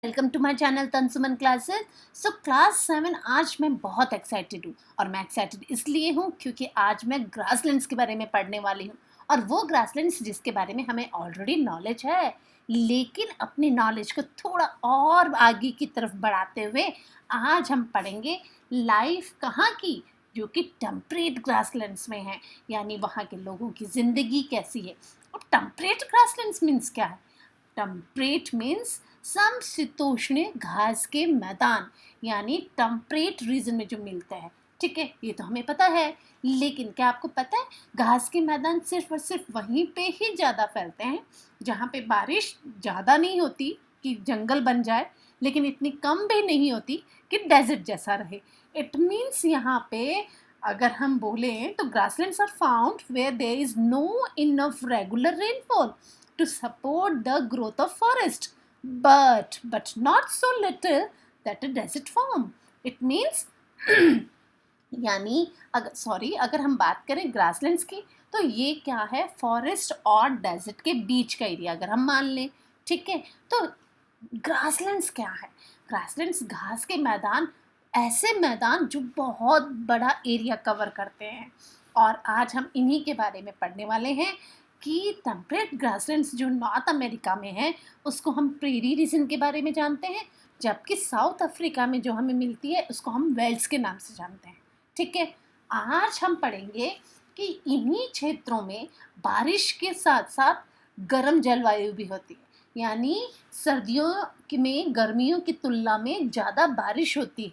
Welcome to my channel Tansuman classes. So class 7 आज मैं बहुत एक्साइटेड हूँ और मैं एक्साइटेड इसलिए हूँ क्योंकि आज मैं ग्रासलैंड्स के बारे में पढ़ने वाली हूँ और वो ग्रासलैंड्स जिसके बारे में हमें ऑलरेडी नॉलेज है, लेकिन अपनी नॉलेज को थोड़ा और आगे की तरफ बढ़ाते हुए आज हम पढ़ेंगे लाइफ कहाँ की, जो कि टेम्परेट ग्रासलैंड्स में है, यानी वहाँ के लोगों की ज़िंदगी कैसी है। और टेम्परेट ग्रासलैंड्स मीन्स क्या है? टेम्परेट मीन्स समशीतोष्ण घास के मैदान, यानी टेम्परेट रीजन में जो मिलता है। ठीक है, ये तो हमें पता है, लेकिन क्या आपको पता है घास के मैदान सिर्फ और सिर्फ वहीं पे ही ज़्यादा फैलते हैं जहाँ पे बारिश ज़्यादा नहीं होती कि जंगल बन जाए, लेकिन इतनी कम भी नहीं होती कि डेजर्ट जैसा रहे। इट मीन्स यहाँ पे अगर हम बोलें तो grasslands are found where there is no enough regular rainfall to support the growth of forest, but not so little that a desert form. It means यानी अगर हम बात करें ग्रासलैंड्स की तो ये क्या है, फॉरेस्ट और डेजर्ट के बीच का एरिया अगर हम मान लें। ठीक है, तो ग्रासलैंड्स क्या है? ग्रासलैंड्स घास के मैदान, ऐसे मैदान जो बहुत बड़ा एरिया कवर करते हैं, और आज हम इन्हीं के बारे में पढ़ने वाले हैं कि टेम्परेट ग्रासलैंड्स जो नॉर्थ अमेरिका में है उसको हम प्रेरी रीजन के बारे में जानते हैं, जबकि साउथ अफ्रीका में जो हमें मिलती है उसको हम वेल्स के नाम से जानते हैं। ठीक है, आज हम पढ़ेंगे कि इन्हीं क्षेत्रों में बारिश के साथ साथ गर्म जलवायु भी होती है, यानी सर्दियों में गर्मियों की तुलना में ज़्यादा बारिश होती है,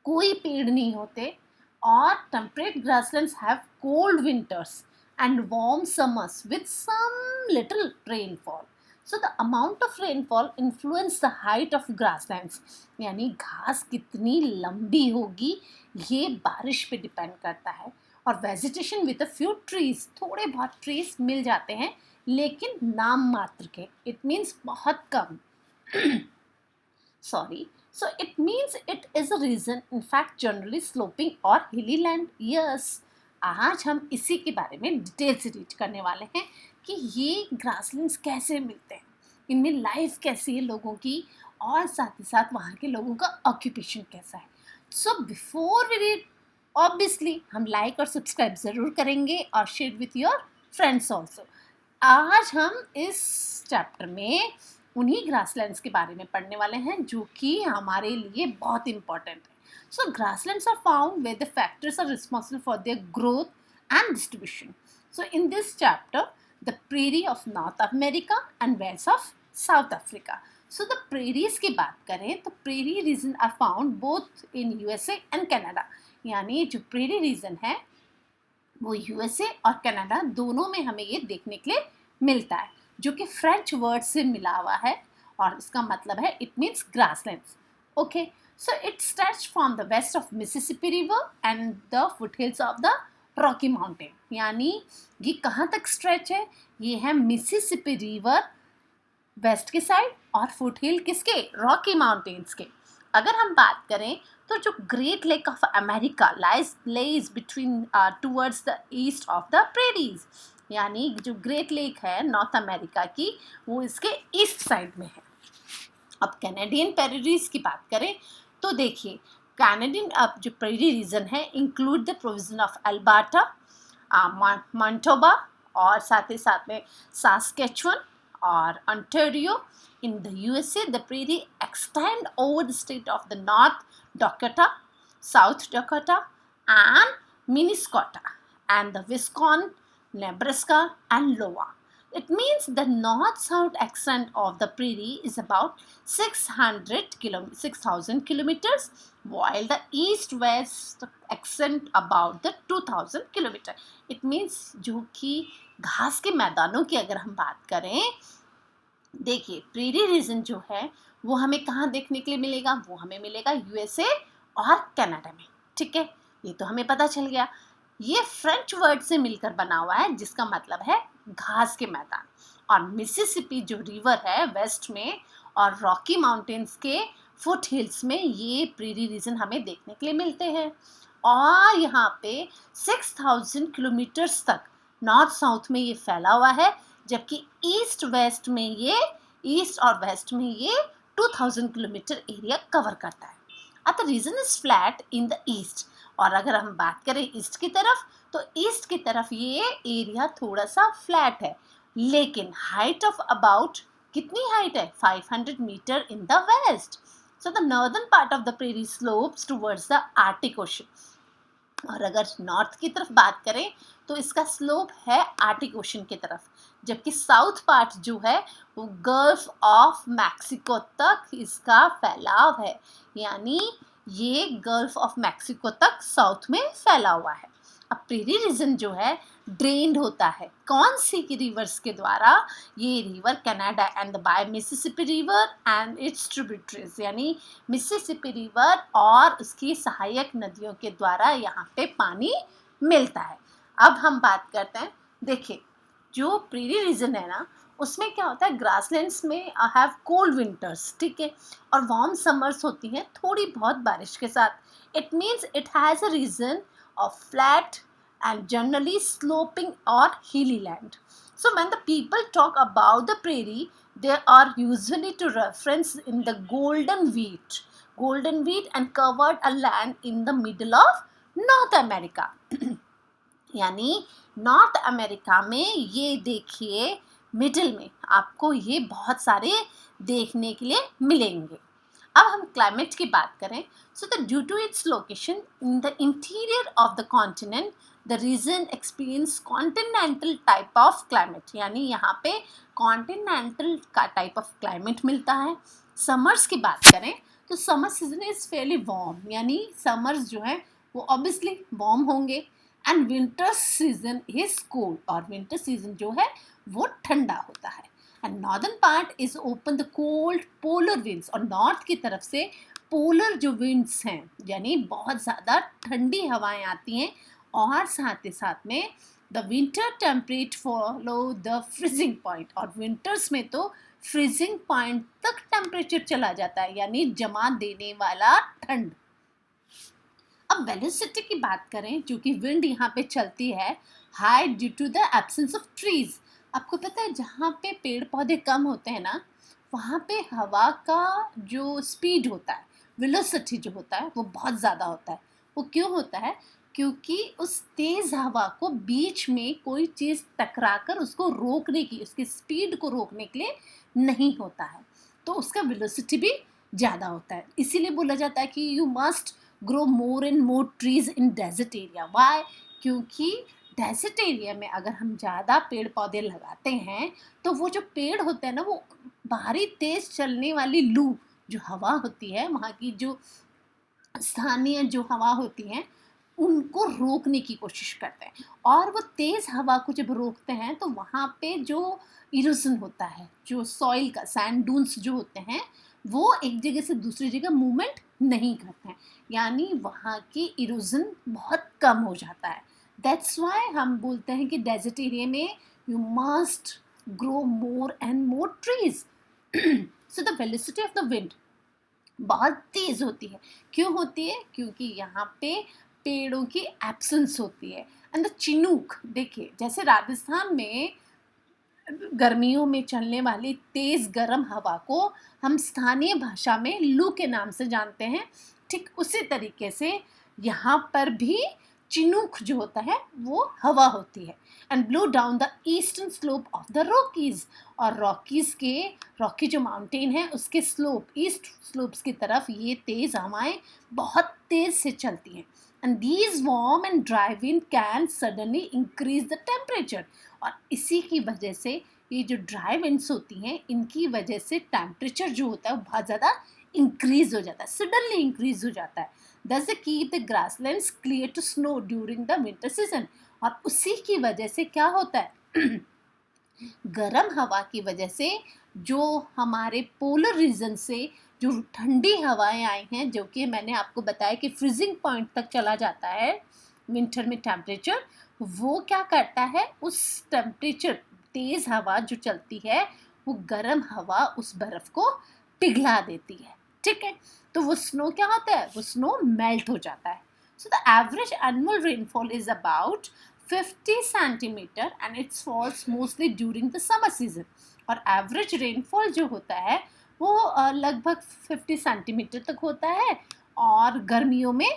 कोई पेड़ नहीं होते, और temperate grasslands have cold winters and warm summers with some little rainfall. So the amount of rainfall influence the height of grasslands. यानी घास कितनी लंबी होगी ये बारिश पे डिपेंड करता है। और vegetation with a few trees, थोड़े बहुत ट्रीज मिल जाते हैं लेकिन नाम मात्र के, इट मीन्स बहुत कम। Sorry, so it means it is a region in fact generally sloping or hilly land. Yes, आज हम इसी के बारे में डिटेल से रीड करने वाले हैं कि ये ग्रासलैंड्स कैसे मिलते हैं, इनमें लाइफ कैसी है लोगों की, और साथ ही साथ वहाँ के लोगों का ऑक्यूपेशन कैसा है। So before we read, obviously हम लाइक और सब्सक्राइब ज़रूर करेंगे और share with your friends also. आज हम इस चैप्टर में उन्हीं ग्रासलैंड्स के बारे में पढ़ने वाले हैं जो कि हमारे लिए बहुत इंपॉर्टेंट है। So grasslands are found where the factors are responsible for their growth and distribution. So in this chapter, the prairie of North America and west of South Africa. So the prairies की बात करें तो prairie region are found both in USA and Canada. यानी जो prairie region है वो USA और Canada दोनों में हमें ये देखने के लिए मिलता है, जो कि फ्रेंच वर्ड से मिला हुआ है और इसका मतलब है it means grasslands. Okay, so it stretched from the west of Mississippi River and the foothills of the Rocky Mountain. यानी ये कहाँ तक स्ट्रेच है? ये है मिसिसिपी रिवर वेस्ट के साइड और फुटहिल किसके? रॉकी माउंटेन्स के। अगर हम बात करें तो जो great lake of America lays between towards the east of the prairies, यानी जो ग्रेट लेक है नॉर्थ अमेरिका की वो इसके ईस्ट साइड में है। अब कैनेडियन प्रेरीज की बात करें तो देखिए, कैनेडियन अब जो प्रेरी रीजन है include the provision of Alberta, Manitoba और साथ ही साथ में सास्केचुअन और Ontario. In the USA the prairie extend over the state of the North Dakota, South Dakota and Minnesota and the Wisconsin, Nebraska and Iowa. It means the north-south extent of the prairie is about 6,000 kilometers, while the east-west extent about the 2,000 kilometers. It means जो कि घास के मैदानों की अगर हम बात करें, देखिए प्रेरी रीजन जो है वो हमें कहाँ देखने के लिए मिलेगा? वो हमें मिलेगा यूएसए और कनाडा में। ठीक है, ये तो हमें पता चल गया। ये फ्रेंच वर्ड से मिलकर बना हुआ है जिसका मतलब है घास के मैदान। और मिसिसिपी जो रिवर है वेस्ट में और रॉकी माउंटेन्स के फुट हिल्स में ये प्रेरी रीजन हमें देखने के लिए मिलते हैं। और यहाँ पे 6,000 किलोमीटर्स तक नॉर्थ साउथ में ये फैला हुआ है, जबकि ईस्ट और वेस्ट में ये 2000 किलोमीटर एरिया कवर करता है। अब the region is flat in the east, और अगर हम बात करें ईस्ट की तरफ, तो ईस्ट की तरफ ये एरिया थोड़ा सा फ्लैट है, लेकिन हाइट ऑफ अबाउट, कितनी हाइट है, 500 metre in the west. So the northern part of the prairie slopes towards the Arctic Ocean. और अगर नॉर्थ की तरफ बात करें तो इसका स्लोप है आर्टिक ओशन की तरफ, जबकि साउथ पार्ट जो है वो गल्फ ऑफ मैक्सिको तक इसका फैलाव है, यानी ये गल्फ ऑफ मैक्सिको तक साउथ में फैला हुआ है। अब प्रेरी रीजन जो है ड्रेन्ड होता है कौन सी की रिवर्स के द्वारा, ये river Canada and the by Mississippi river and its tributaries, यानी मिसिसिपी रिवर और उसकी सहायक नदियों के द्वारा यहाँ पे पानी मिलता है। अब हम बात करते हैं, देखिए जो प्रेरी रीजन है ना, उसमें क्या होता है, ग्रासलैंड्स में हैव कोल्ड विंटर्स, ठीक है, और वार्म समर्स होती हैं थोड़ी बहुत बारिश के साथ। It means it has a region of flat and generally sloping or hilly land. So when the people talk about the prairie, they are usually to reference in the golden wheat and covered a land in the middle of North America. यानी north America में ये देखिए middle में आपको ये बहुत सारे देखने के लिए मिलेंगे। अब हम क्लाइमेट की बात करें, so the due to its location in the interior of the continent, the region experience continental type of climate, यानी यहाँ पे कॉन्टिनेंटल का टाइप ऑफ क्लाइमेट मिलता है। समर्स की बात करें तो summer season is Fairlie warm, यानी समर्स जो है वो ऑब्वियसली वार्म होंगे, and winter season is cold, और विंटर सीजन जो है वो ठंडा होता है। And northern part is open the cold polar winds, और नॉर्थ की तरफ से पोलर जो विंड्स हैं यानी बहुत ज़्यादा ठंडी हवाएं आती हैं, और साथ ही साथ में the winter temperate follow the freezing point, और विंटर्स में तो फ्रीजिंग पॉइंट तक टेम्परेचर चला जाता है, यानी जमा देने वाला ठंड। अब वेलोसिटी की बात करें, जो कि विंड यहाँ पे चलती है high due to the absence of trees. आपको पता है जहाँ पे पेड़ पौधे कम होते हैं ना, वहाँ पे हवा का जो स्पीड होता है, वेलोसिटी जो होता है वो बहुत ज़्यादा होता है। वो क्यों होता है, क्योंकि उस तेज़ हवा को बीच में कोई चीज़ टकराकर उसको रोकने की, उसकी स्पीड को रोकने के लिए नहीं होता है, तो उसका वेलोसिटी भी ज़्यादा होता है। इसीलिए बोला जाता है कि you must grow more and more trees in desert area. Why, क्योंकि डेजर्ट एरिया में अगर हम ज़्यादा पेड़ पौधे लगाते हैं तो वो जो पेड़ होते हैं ना, वो बाहरी तेज़ चलने वाली लू जो हवा होती है, वहाँ की जो स्थानीय जो हवा होती हैं उनको रोकने की कोशिश करते हैं, और वो तेज़ हवा को जब रोकते हैं तो वहाँ पे जो इरोजन होता है, जो सॉइल का सैंड डून्स जो होते हैं वो एक जगह से दूसरी जगह मूवमेंट नहीं करते हैं, यानी वहाँ की इरोजन बहुत कम हो जाता है। दैट्स वाई हम बोलते हैं कि डेजर्ट एरिया में you must grow more and more trees. So the velocity of the wind बहुत तेज़ होती है। क्यों होती है, क्योंकि यहाँ पे पेड़ों की एब्सेंस होती है। एंड द चिनूक, देखिए जैसे राजस्थान में गर्मियों में चलने वाली तेज़ गर्म हवा को हम स्थानीय भाषा में लू के नाम से जानते हैं, ठीक उसी तरीके से यहाँ पर भी चिनूक जो होता है वो हवा होती है। And blow down the eastern slope of the Rockies, और रॉकी जो माउंटेन है उसके स्लोप, ईस्ट स्लोप्स की तरफ ये तेज़ हवाएं बहुत तेज़ से चलती हैं। And these warm and dry wind can suddenly increase the temperature, और इसी की वजह से ये जो ड्राई विंड्स होती हैं इनकी वजह से टेम्परेचर जो होता है वो बहुत ज़्यादा इंक्रीज हो जाता है, सडनली इंक्रीज हो जाता है। Thus they keep the grasslands clear to snow during the winter season, और उसी की वजह से क्या होता है गर्म हवा की वजह से जो हमारे पोलर रीजन से जो ठंडी हवाएं आई हैं, जो कि मैंने आपको बताया कि फ्रीजिंग पॉइंट तक चला जाता है विंटर में टेम्परेचर, वो क्या करता है उस टेम्परेचर तेज़ हवा जो चलती है वो गर्म हवा उस बर्फ़ को पिघला देती है, ठीक है। तो वो स्नो क्या होता है, वो स्नो मेल्ट हो जाता है। So the average annual rainfall is about 50 centimetre and its falls mostly during the summer season, और एवरेज रेनफॉल जो होता है वो लगभग 50 सेंटीमीटर तक होता है और गर्मियों में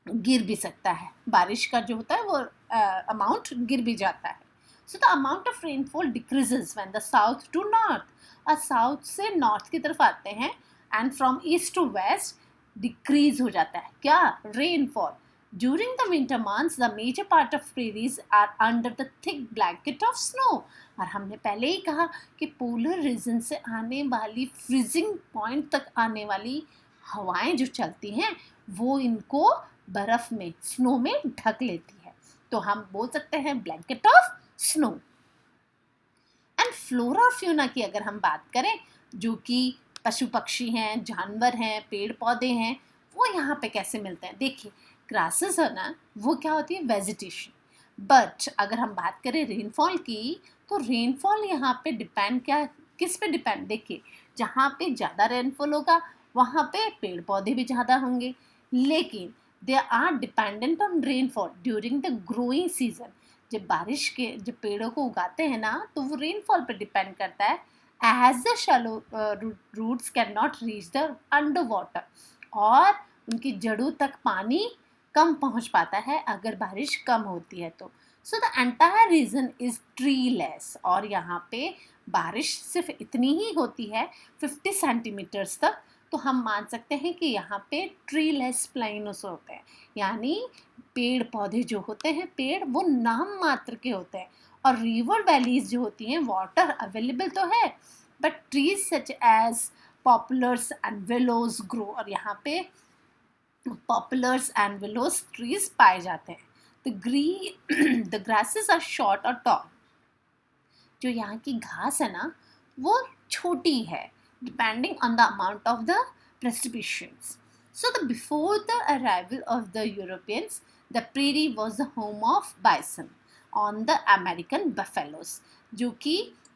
गिर भी सकता है। बारिश का जो होता है वो अमाउंट गिर भी जाता है। So the amount of rainfall decreases when the south to north, और साउथ से नॉर्थ की तरफ आते हैं and from east to west decrease हो जाता है क्या, rainfall. During the winter months the major part of prairies are under the thick blanket of snow. और हमने पहले ही कहा कि पोलर रीजन से आने वाली फ्रीजिंग पॉइंट तक आने वाली हवाएं जो चलती हैं वो इनको बर्फ में, स्नो में ढक लेती है। तो हम बोल सकते हैं blanket of snow. And flora और फ्यूना की अगर हम बात करें, जो कि पशु पक्षी हैं, जानवर हैं, पेड़ पौधे हैं, वो यहाँ पे कैसे मिलते हैं। देखिए ग्रासेस है ना, वो क्या होती है, वेजिटेशन। बट अगर हम बात करें रेनफॉल की, तो रेनफॉल यहाँ पे डिपेंड क्या, किस पे डिपेंड, देखिए जहाँ पे ज़्यादा रेनफॉल होगा वहाँ पे पेड़ पौधे भी ज़्यादा होंगे, लेकिन they are dependent on rainfall during the growing season. जब बारिश के, जब पेड़ों को उगाते हैं ना, तो वो रेनफॉल पर डिपेंड करता है। As the shallow roots can not reach the under water, और उनकी जड़ों तक पानी कम पहुंच पाता है अगर बारिश कम होती है तो। So the entire reason is tree less, और यहाँ पे बारिश सिर्फ इतनी ही होती है 50 सेंटीमीटर्स तक। तो हम मान सकते हैं कि यहाँ पे ट्री लेस प्लाइनोस होते हैं, यानी पेड़ पौधे जो होते हैं, पेड़ वो नाम मात्र के होते हैं। और रिवर वैलीज जो होती हैं, वाटर अवेलेबल तो है but trees such as poplars and willows grow, और यहाँ पे पॉपुलर्स एंड विलोज ट्रीज पाए जाते हैं। द ग्रासेस आर शॉर्ट और टॉल, जो यहाँ की घास है ना वो छोटी है, depending on the amount of the precipitations. So before the arrival of the Europeans, the prairie was the home of bison on the American buffaloes, जो कि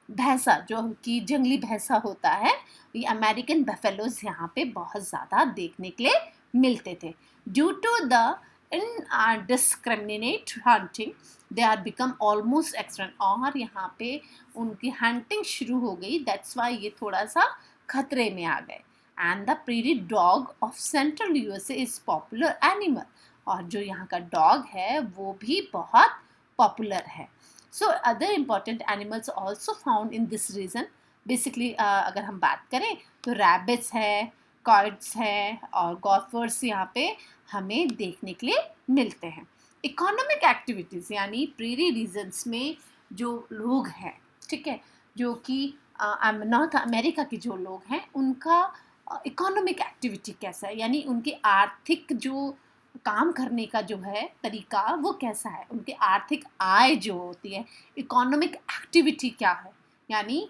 भैंसा, जो कि जंगली भैंसा होता है, ये अमेरिकन बफेलोज यहाँ पे बहुत ज़्यादा देखने के लिए मिलते थे। Due to the indiscriminate hunting they are become almost extinct, और यहाँ पे उनकी हंटिंग शुरू हो गई, दैट्स वाई ये थोड़ा सा खतरे में आ गए। And the prairie dog of central USA is popular animal, और जो यहाँ का डॉग है वो भी बहुत पॉपुलर है। So other important animals also found in this region. Basically अगर हम बात करें तो रैबिट्स है, कॉर्ड्स है और गॉफर्स यहाँ पे हमें देखने के लिए मिलते हैं। इकोनॉमिक एक्टिविटीज़, यानी प्रेरी रीजन्स में जो लोग हैं, ठीक है, जो कि नॉर्थ अमेरिका के जो लोग हैं उनका इकोनॉमिक एक्टिविटी कैसा है, यानी उनकी आर्थिक जो काम करने का जो है तरीका वो कैसा है, उनकी आर्थिक आय जो होती है, इकोनॉमिक एक्टिविटी क्या है। यानी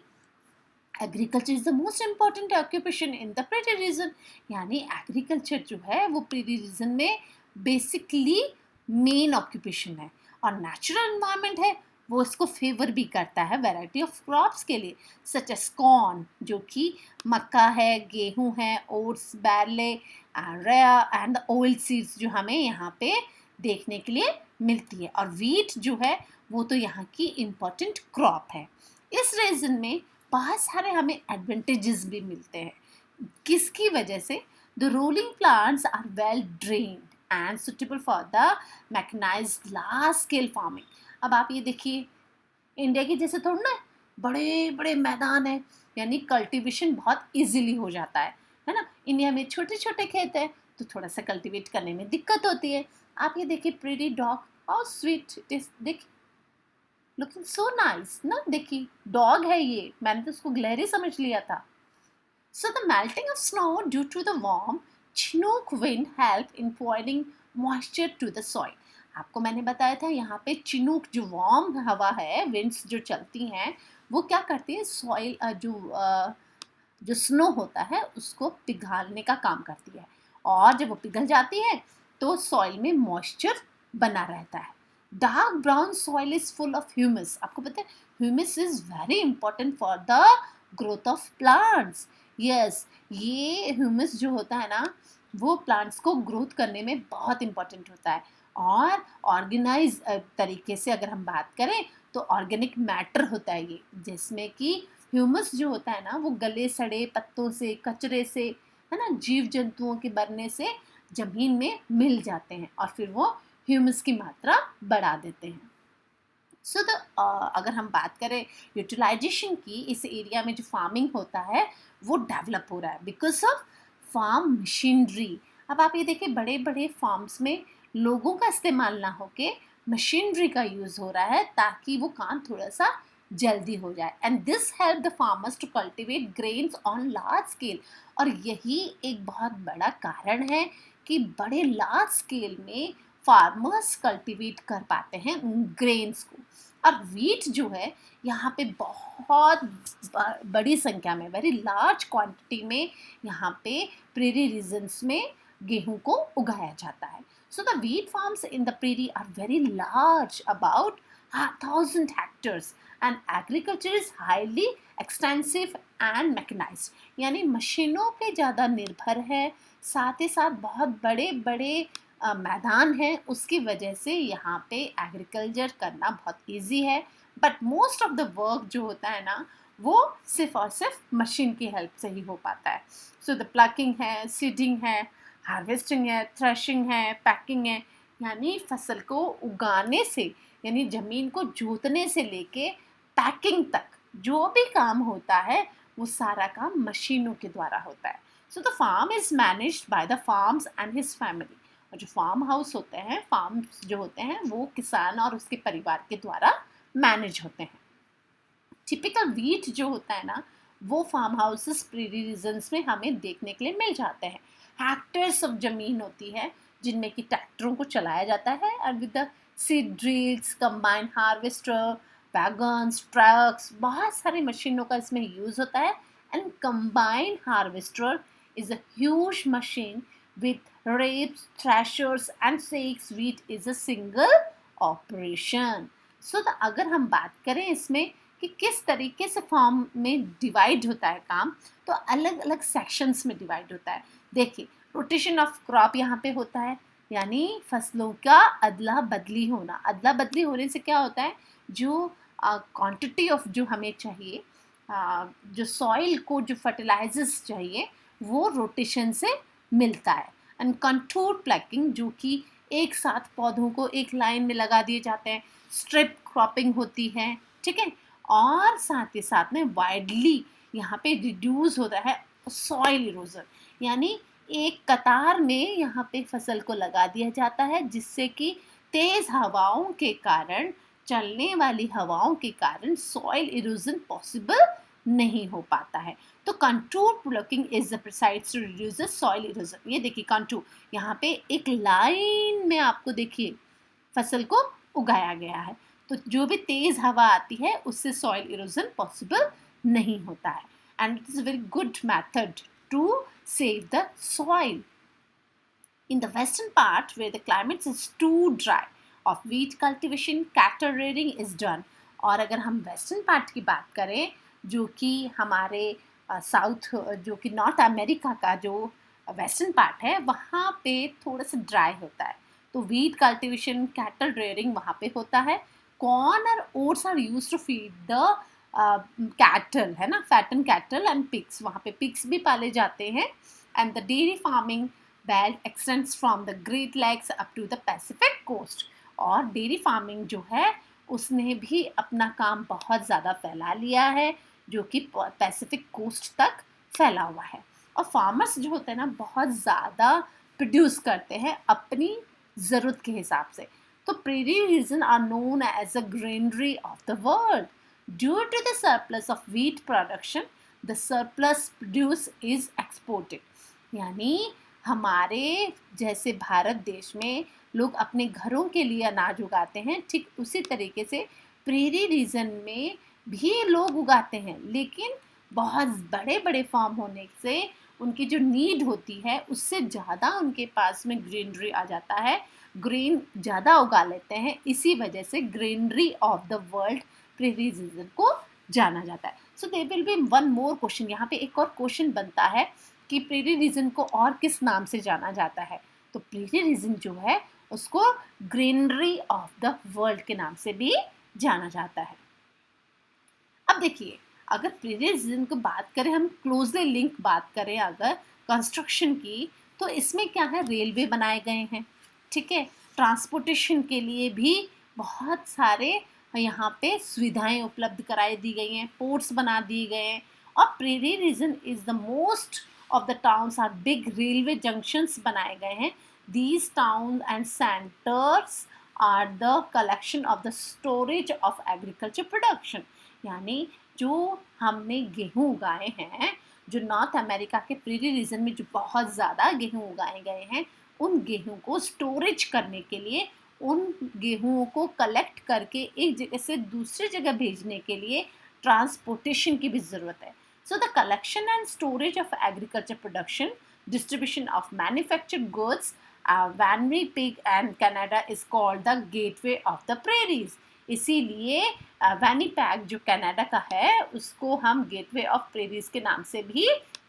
agriculture is the most important occupation in the prairie region, यानी एग्रीकल्चर जो है वो प्रेरी रीजन में बेसिकली मेन ऑक्यूपेशन है। और नेचुरल एनवायरनमेंट है वो इसको फेवर भी करता है वैरायटी ऑफ क्रॉप्स के लिए, सच एज कॉर्न जो कि मक्का है, गेहूं है, ओट्स, बैरले, रेया एंड ऑयल सीड्स जो हमें यहाँ पे देखने के लिए मिलती है। और वीट जो है वो तो यहाँ की इम्पॉर्टेंट क्रॉप है। इस रीजन में बहुत सारे हमें एडवांटेजेस भी मिलते हैं। किसकी वजह से? The rolling plants are well drained and suitable for the mechanised large scale farming. अब आप ये देखिए, इंडिया की जैसे थोड़ा ना बड़े बड़े मैदान है, यानी कल्टीवेशन बहुत इजीली हो जाता है ना। इंडिया में छोटे छोटे खेत है तो थोड़ा सा कल्टीवेट करने में दिक्कत होती है। आप ये देखिए प्रेरी डॉग, और स्वीट इट इज, देखिए लुकिंग सो नाइस ना, देखिए डॉग है ये, मैंने तो उसको ग्लेरी समझ लिया था। So the melting of snow due to the warm chinook wind help in providing moisture to the soil. आपको मैंने बताया था यहाँ पे चिनूक जो वार्म हवा है, विंड्स जो चलती हैं वो क्या करती है, सॉइल जो स्नो होता है उसको पिघालने का काम करती है, और जब वो पिघल जाती है तो सॉइल में मॉइस्चर बना रहता है। Dark brown soil is full of humus. आपको पता है humus is very important for the growth of plants. Yes, ये ह्यूमस जो होता है ना वो प्लांट्स को ग्रोथ करने में बहुत इंपॉर्टेंट होता है। और ऑर्गेनाइज तरीके से अगर हम बात करें तो ऑर्गेनिक मैटर होता है ये, जिसमें कि ह्यूमस जो होता है ना वो गले सड़े पत्तों से, कचरे से, है ना, जीव जंतुओं के मरने से जमीन में मिल जाते हैं और फिर वो ह्यूमस की मात्रा बढ़ा देते हैं। सो अगर हम बात करें यूटिलाइजेशन की, इस एरिया में जो फार्मिंग होता है वो डेवलप हो रहा है बिकॉज ऑफ फार्म मशीनरी। अब आप ये देखिए बड़े बड़े फार्म्स में लोगों का इस्तेमाल ना होके मशीनरी का यूज़ हो रहा है ताकि वो काम थोड़ा सा जल्दी हो जाए, and this help the farmers to cultivate grains on large scale. और यही एक बहुत बड़ा कारण है कि बड़े लार्ज स्केल में फार्मर्स कल्टीवेट कर पाते हैं ग्रेन्स को। और वीट जो है यहाँ पे बहुत बड़ी संख्या में, वेरी लार्ज क्वांटिटी में यहाँ पे प्रेरी रीजन्स में गेहूं को उगाया जाता है। So the wheat farms in the prairie are very large, about 1000 hectares, and agriculture is highly extensive and mechanised, यानी मशीनों पे ज़्यादा निर्भर है, साथ ही साथ बहुत बड़े बड़े मैदान है, उसकी वजह से यहाँ पे एग्रीकल्चर करना बहुत इजी है। But most of the work जो होता है ना वो सिर्फ और सिर्फ मशीन की हेल्प से ही हो पाता है। सो द प्लकिंग है, सीडिंग है, हार्वेस्टिंग है, थ्रेशिंग है, पैकिंग है, यानी फसल को उगाने से, यानी ज़मीन को जोतने से लेके पैकिंग तक जो भी काम होता है वो सारा काम मशीनों के द्वारा होता है। So the farm is managed by the farms and his family. और जो फार्म हाउस होते हैं, फार्म्स जो होते हैं वो किसान और उसके परिवार के द्वारा मैनेज होते हैं। टिपिकल वीट जो होता है ना वो फार्म हाउसेस प्रेरी रीजन्स में हमें देखने के लिए मिल जाते हैं। हेक्टर्स ऑफ जमीन होती है जिनमें कि ट्रैक्टरों को चलाया जाता है, और with the seed drills, combine harvester, wagons, trucks, बहुत सारी मशीनों का इसमें यूज होता है। And combine harvester is a huge machine with rapes, thrashers and shakes wheat is a single operation. So अगर हम बात करें इसमें कि किस तरीके से फार्म में डिवाइड होता है काम, तो अलग अलग सेक्शंस में डिवाइड होता है। देखिए रोटेशन ऑफ क्रॉप यहाँ पे होता है, यानी फसलों का अदला बदली होना। अदला बदली होने से क्या होता है, जो क्वांटिटी ऑफ जो हमें चाहिए, जो सॉइल को जो फर्टिलाइजर्स चाहिए वो रोटेशन से मिलता है। एंड कंटूर प्लकिंग, जो कि एक साथ पौधों को एक लाइन में लगा दिए जाते हैं, स्ट्रिप क्रॉपिंग होती है, ठीक है। और साथ ही साथ में वाइडली यहाँ पे रिड्यूस होता है सॉइल इरोजन, यानी एक कतार में यहाँ पे फसल को लगा दिया जाता है जिससे कि तेज हवाओं के कारण, चलने वाली हवाओं के कारण सॉइल इरोजन पॉसिबल नहीं हो पाता है। तो contour plucking is the precise to reduce the soil erosion. ये देखिए कंटूर, यहाँ पे एक लाइन में आपको देखिए फसल को उगाया गया है, तो जो भी तेज हवा आती है उससे सॉइल इरोजन पॉसिबल नहीं होता है, and it is a very good method to save the soil. In the western part, where the climate is too dry, of wheat cultivation, cattle rearing is done. और अगर हम western part की बात करें, जो कि हमारे साउथ, जो कि नॉर्थ अमेरिका का जो वेस्टर्न पार्ट है, वहाँ पे थोड़ा सा ड्राई होता है, तो वीट कल्टिवेशन, कैटल रेयरिंग वहाँ पे होता है। कॉर्न और oats are used to feed the cattle, है ना, फैटन कैटल एंड पिग्स, वहाँ पे पिग्स भी पाले जाते हैं। And the dairy farming belt extends from the Great Lakes up to the Pacific coast. और डेयरी फार्मिंग जो है उसने भी अपना काम बहुत ज़्यादा फैला लिया है, जो कि पैसिफिक कोस्ट तक फैला हुआ है। और फार्मर्स जो होते हैं ना बहुत ज़्यादा प्रोड्यूस करते हैं अपनी ज़रूरत के हिसाब से। तो prairie region are known as a granary of the world. Due to the surplus of wheat production, the surplus produce is exported. यानी हमारे जैसे भारत देश में लोग अपने घरों के लिए अनाज उगाते हैं, ठीक उसी तरीके से प्रेरी रीजन में भी लोग उगाते हैं, लेकिन बहुत बड़े बड़े फार्म होने से उनकी जो नीड होती है उससे ज़्यादा उनके पास में ग्रीनरी आ जाता है, ग्रेन ज़्यादा उगा लेते हैं, इसी वजह से greenery of the world prairie region को जाना जाता है। So there will be one more question, यहाँ पे एक और क्वेश्चन बनता है कि प्रेरी रीजन को और किस नाम से जाना जाता है। तो प्रेरी रीजन जो है उसको ग्रीनरी ऑफ द वर्ल्ड के नाम से भी जाना जाता है। अब देखिए अगर प्रेरी रीजन की बात करें, हम क्लोजली लिंक बात करें अगर कंस्ट्रक्शन की, तो इसमें क्या है, रेलवे बनाए गए हैं, ठीक है, ट्रांसपोर्टेशन के लिए भी बहुत सारे यहाँ पे सुविधाएं उपलब्ध कराई दी गई हैं, पोर्ट्स बना दिए गए हैं। और prairie region is the most of the towns are big railway junctions बनाए गए हैं। These town and centres are the collection of the storage of agriculture production. यानी जो हमने गेहूँ उगाए हैं, जो नॉर्थ अमेरिका के प्रेरी रीजन में जो बहुत ज़्यादा गेहूँ उगाए गए हैं, उन गेहूँ को स्टोरेज करने के लिए, उन गेहूँ को कलेक्ट करके एक जगह से दूसरी जगह भेजने के लिए ट्रांसपोर्टेशन की भी ज़रूरत है। So the collection and storage of agriculture production, distribution of manufactured goods, Winnipeg and Canada is called the gateway of the prairies। इसीलिए विनिपेग जो कनाडा का है उसको हम गेटवे ऑफ प्रेरीज के नाम से भी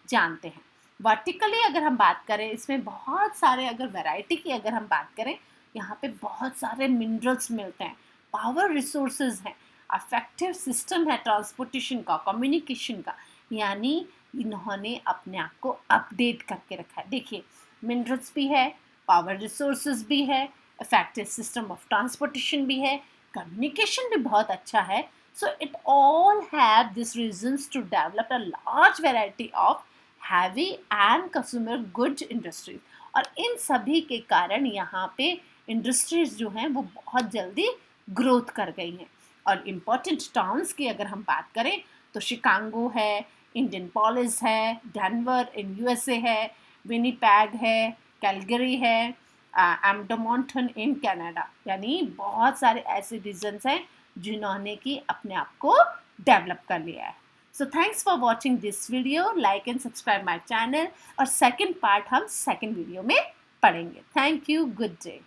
जानते हैं। वर्टिकली अगर हम बात करें, इसमें बहुत सारे, अगर वैरायटी की अगर हम बात करें, यहाँ पे बहुत सारे मिनरल्स मिलते हैं, पावर रिसोर्सेज हैं, अफेक्टिव सिस्टम है ट्रांसपोर्टेशन का, कम्युनिकेशन का। यानी इन्होंने अपने आप को अपडेट करके रखा है। देखिए, मिनरल्स भी है, पावर रिसोर्सेज भी है, इफेक्टिव सिस्टम ऑफ ट्रांसपोर्टेशन भी है, कम्युनिकेशन भी बहुत अच्छा है। So it all have this regions to develop a large variety of heavy and consumer goods industries. और इन सभी के कारण यहाँ पे इंडस्ट्रीज जो हैं वो बहुत जल्दी ग्रोथ कर गई हैं। और इम्पॉर्टेंट टाउन्स की अगर हम बात करें तो शिकागो है, इंडियनापोलिस है, डेनवर इन यूएसए है, विनिपेग है, कैलगरी है, एडमंटन इन कनाडा। यानी बहुत सारे ऐसे रीजन्स हैं जिन्होंने कि अपने आप को डेवलप कर लिया है। So thanks for watching this video, like and subscribe my channel. और सेकेंड पार्ट हम सेकेंड वीडियो में पढ़ेंगे। Thank you, good day.